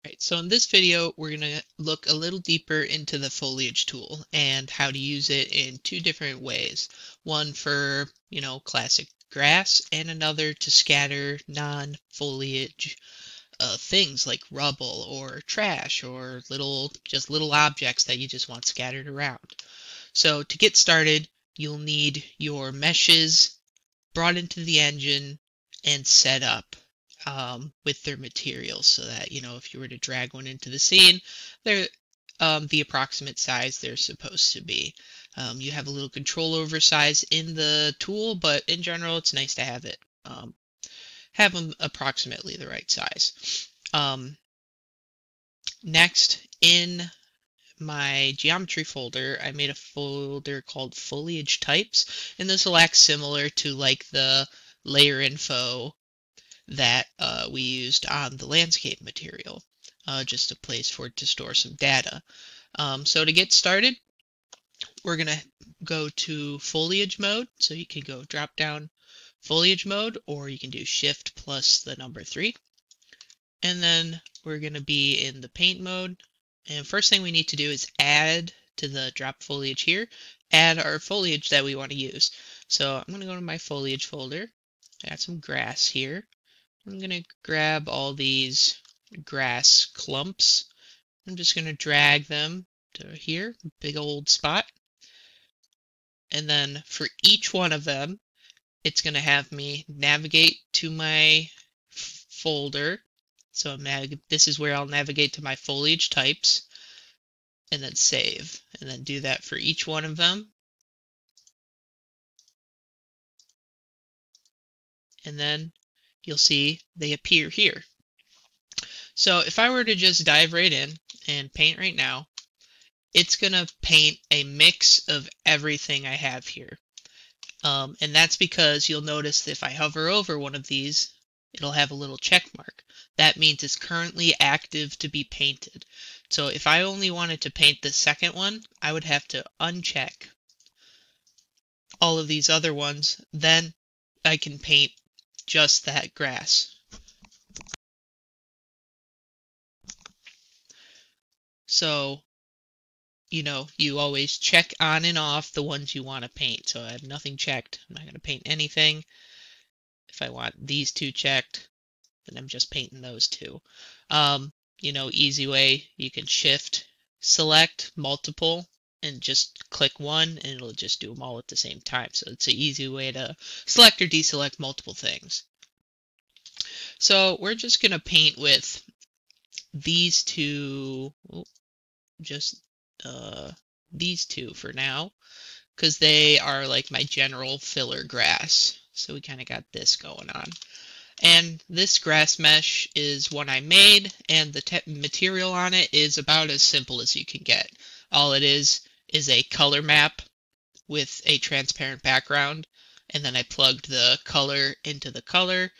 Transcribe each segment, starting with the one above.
Right, so in this video, we're going to look a little deeper into the foliage tool and how to use it in two different ways. One for, classic grass, and another to scatter non-foliage things like rubble or trash or just little objects that you just want scattered around. So to get started, you'll need your meshes brought into the engine and set up with their materials so that, if you were to drag one into the scene, they're the approximate size they're supposed to be. You have a little control over size in the tool, but in general, it's nice to have them approximately the right size. Next, in my geometry folder, I made a folder called Foliage Types, and this will act similar to like the layer info that we used on the landscape material, just a place for it to store some data. So to get started, we're going to go to foliage mode. So you can go drop down foliage mode, or you can do shift plus the number 3. And then we're going to be in the paint mode. And first thing we need to do is add to the drop foliage here, add our foliage that we want to use. So I'm going to go to my foliage folder, add some grass here. I'm going to grab all these grass clumps. I'm just going to drag them to here, big old spot. And then for each one of them, it's going to have me navigate to my folder. So this is where I'll navigate to my foliage types and then save. And then do that for each one of them. And then you'll see they appear here. So if I were to just dive right in and paint right now, it's going to paint a mix of everything I have here. And that's because you'll notice that if I hover over one of these, it'll have a little check mark. That means it's currently active to be painted. So if I only wanted to paint the second one, I would have to uncheck all of these other ones. Then I can paint just that grass. So, you always check on and off the ones you want to paint. So I have nothing checked. I'm not going to paint anything. If I want these two checked, then I'm just painting those two. Easy way, you can shift, select multiple, and just click one, and it'll just do them all at the same time. So it's an easy way to select or deselect multiple things. So we're just going to paint with these two, just these two for now, because they are like my general filler grass. So we kind of got this going on. And this grass mesh is one I made, and the material on it is about as simple as you can get. All it is a color map with a transparent background, and then I plugged the color into the color,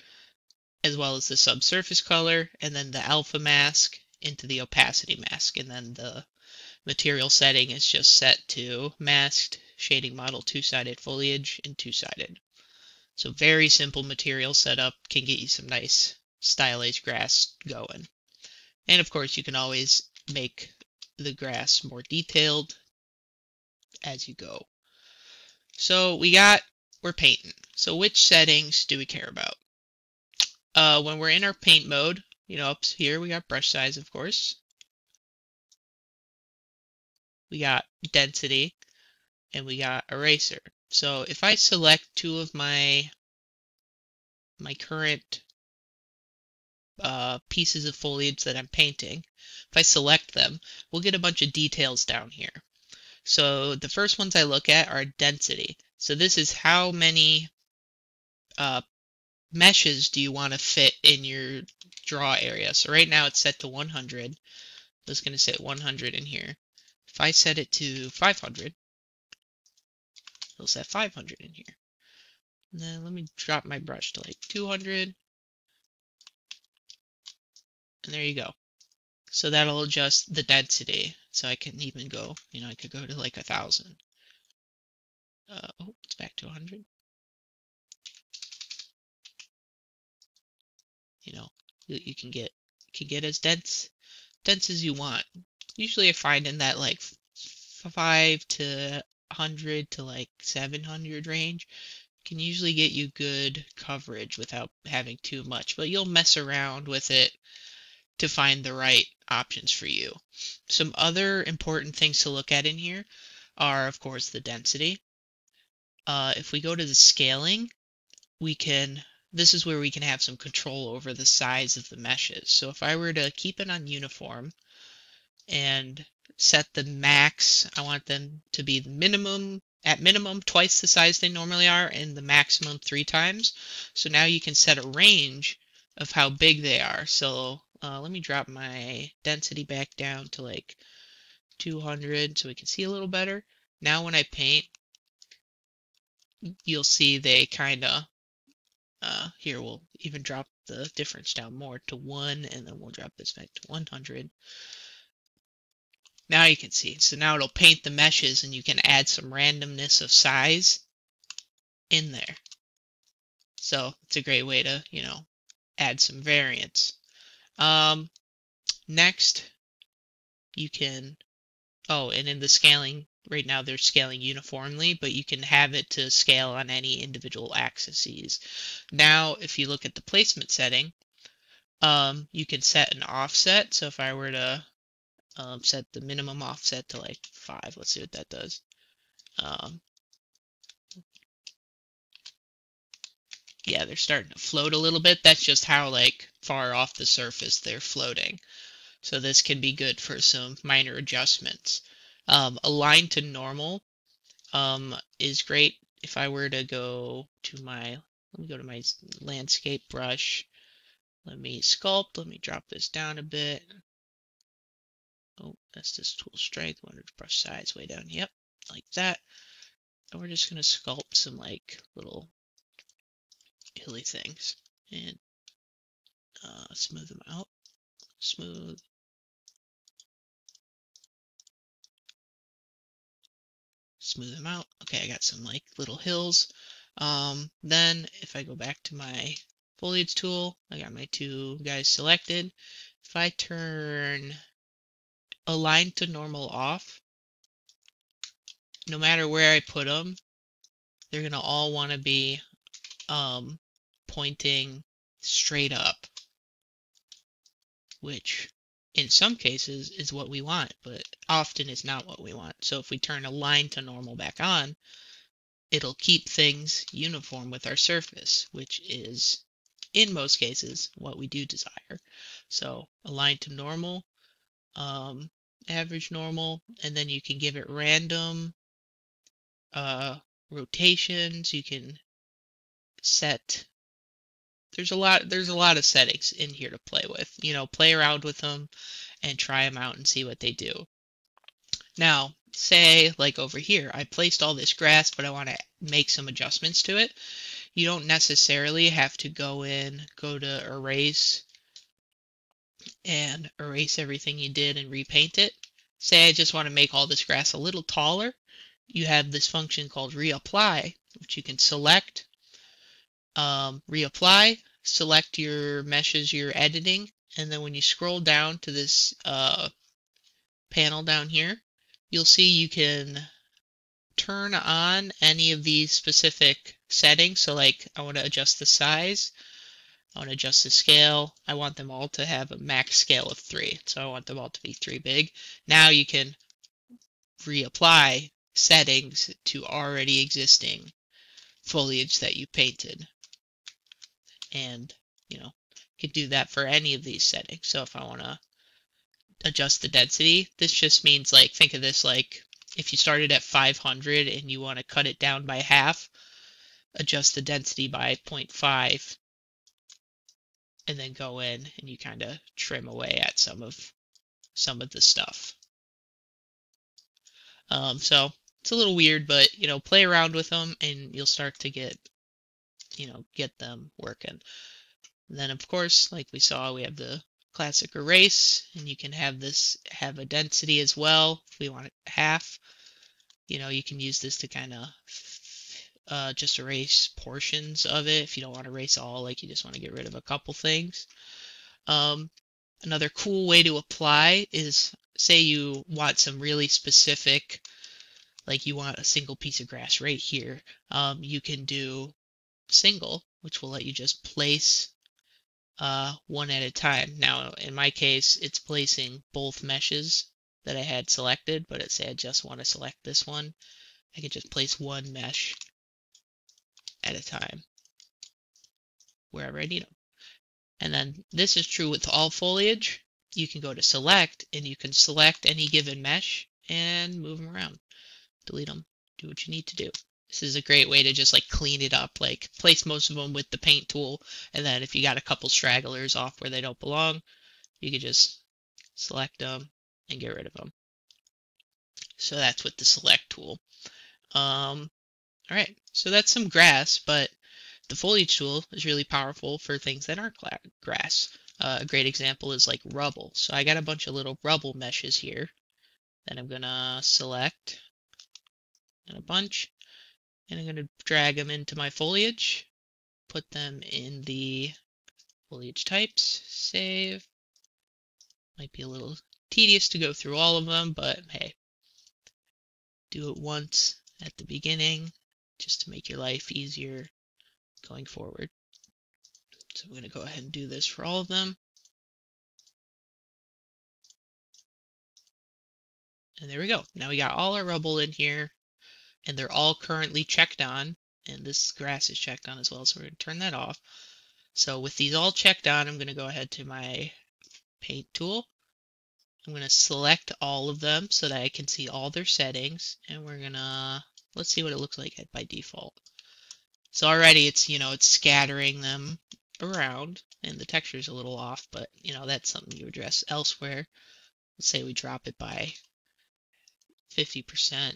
as well as the subsurface color, and then the alpha mask into the opacity mask, and then the material setting is just set to masked shading model two-sided foliage and two-sided. So very simple material setup can get you some nice stylized grass going. And of course you can always make the grass more detailed as you go. So we're painting. So which settings do we care about? When we're in our paint mode, up here we got brush size, of course. We got density, and we got eraser. So if I select two of my current pieces of foliage that I'm painting, if I select them, we'll get a bunch of details down here. So the first ones I look at are density. So this is how many meshes do you want to fit in your draw area. So right now it's set to 100. I'm just going to set 100 in here. If I set it to 500, it'll set 500 in here. And then let me drop my brush to like 200. And there you go. So that'll adjust the density. So I can even go, I could go to like 1,000. It's back to 100. You can get can get as dense as you want. Usually I find in that like 5 to 100 to like 700 range can usually get you good coverage without having too much, but you'll mess around with it to find the right options for you. Some other important things to look at in here are, of course, the density. If we go to the scaling, this is where we can have some control over the size of the meshes. So if I were to keep it on uniform and set the max, I want them to be at minimum twice the size they normally are, and the maximum 3 times. So now you can set a range of how big they are. So let me drop my density back down to like 200 so we can see a little better. Now when I paint, you'll see they kind of, here we'll even drop the difference down more to 1, and then we'll drop this back to 100. Now you can see. So now it'll paint the meshes, and you can add some randomness of size in there. So it's a great way to, add some variance. Next, you can, and in the scaling, right now they're scaling uniformly, but you can have it to scale on any individual axes. Now, if you look at the placement setting, you can set an offset. So if I were to set the minimum offset to like 5, let's see what that does. Yeah, they're starting to float a little bit. That's just how like far off the surface they're floating. So this can be good for some minor adjustments. Align to normal is great. If I were to go to let me go to my landscape brush. Let me sculpt. Let me drop this down a bit. Oh, that's this tool strength. I wanted to brush size way down. Yep, like that. And we're just going to sculpt some like little hilly things and smooth them out. Smooth. Smooth them out. Okay, I got some like little hills. Then if I go back to my foliage tool, I got my 2 guys selected. If I turn align to normal off, no matter where I put them, they're gonna all want to be pointing straight up, which in some cases is what we want, but often is not what we want. So if we turn align to normal back on, it'll keep things uniform with our surface, which is, in most cases, what we do desire. So align to normal, average normal, and then you can give it random rotations. You can set, there's a lot of settings in here to play with. Play around with them and try them out and see what they do. Now, say like over here, I placed all this grass, but I want to make some adjustments to it. You don't necessarily have to go to erase, and erase everything you did and repaint it. Say I just want to make all this grass a little taller. You have this function called reapply, which you can select, reapply, select your meshes you're editing, and then when you scroll down to this panel down here, you'll see you can turn on any of these specific settings. So like I want to adjust the size, I want to adjust the scale, I want them all to have a max scale of 3. So I want them all to be 3 big. Now you can reapply settings to already existing foliage that you painted. And, you can do that for any of these settings. So if I want to adjust the density, this just means like, think of this like if you started at 500 and you want to cut it down by half, adjust the density by 0.5 and then go in and you kind of trim away at some of the stuff. So it's a little weird, but play around with them and you'll start to get them working. And then of course, like we saw, we have the classic erase, and you can have this have a density as well. If we want it half, you can use this to kind of just erase portions of it if you don't want to erase all, like you just want to get rid of a couple things. Another cool way to apply is, say you want some really specific, like you want a single piece of grass right here. You can do single, which will let you just place one at a time. Now, in my case, it's placing both meshes that I had selected, but say I just want to select this one, I can just place one mesh at a time wherever I need them. And then this is true with all foliage. You can go to select and you can select any given mesh and move them around, delete them, do what you need to do. This is a great way to just like clean it up, like place most of them with the paint tool, and then if you got a couple stragglers off where they don't belong, you can just select them and get rid of them. So that's with the select tool. All right, so that's some grass, but the foliage tool is really powerful for things that aren't grass. A great example is like rubble. So I got a bunch of little rubble meshes here that I'm gonna select in a bunch, and I'm gonna drag them into my foliage, put them in the foliage types, save. Might be a little tedious to go through all of them, but hey, do it once at the beginning just to make your life easier going forward. So I'm going to go ahead and do this for all of them. And there we go. Now we got all our rubble in here, and they're all currently checked on. And this grass is checked on as well, so we're going to turn that off. So with these all checked on, I'm going to go ahead to my paint tool. I'm going to select all of them so that I can see all their settings. And we're going to, let's see what it looks like by default. So already it's, it's scattering them around, and the texture is a little off, but, that's something you address elsewhere. Let's say we drop it by 50%.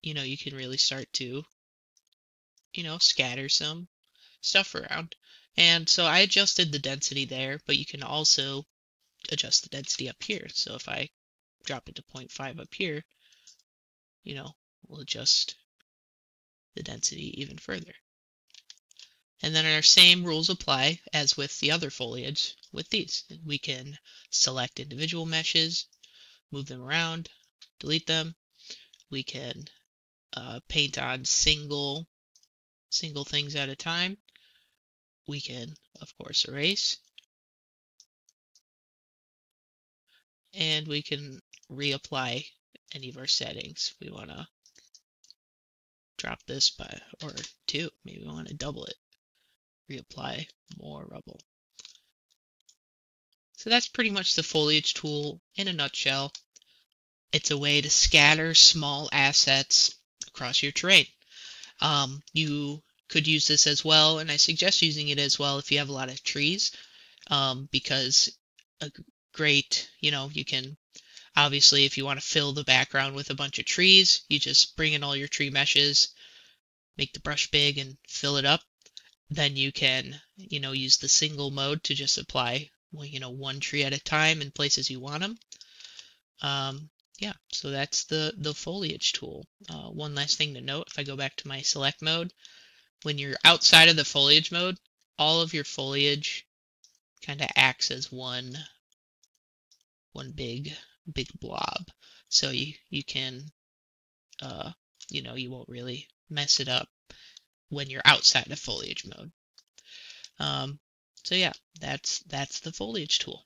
You can really start to, scatter some stuff around. And so I adjusted the density there, but you can also adjust the density up here. So if I drop it to 0.5 up here, we'll adjust the density even further. And then our same rules apply as with the other foliage with these. We can select individual meshes, move them around, delete them. We can paint on single things at a time. We can, of course, erase. And we can reapply any of our settings. We want to drop this by, or 2. Maybe we want to double it. Reapply more rubble. So that's pretty much the foliage tool in a nutshell. It's a way to scatter small assets across your terrain. You could use this as well, and I suggest using it as well if you have a lot of trees, because a great, you can, obviously, if you want to fill the background with a bunch of trees, you just bring in all your tree meshes, make the brush big, and fill it up. Then you can, use the single mode to just apply, one tree at a time in places you want them. Yeah, so that's the foliage tool. One last thing to note, if I go back to my select mode, when you're outside of the foliage mode, all of your foliage kind of acts as one big blob. So you can, you won't really mess it up when you're outside of foliage mode. So yeah, that's the foliage tool.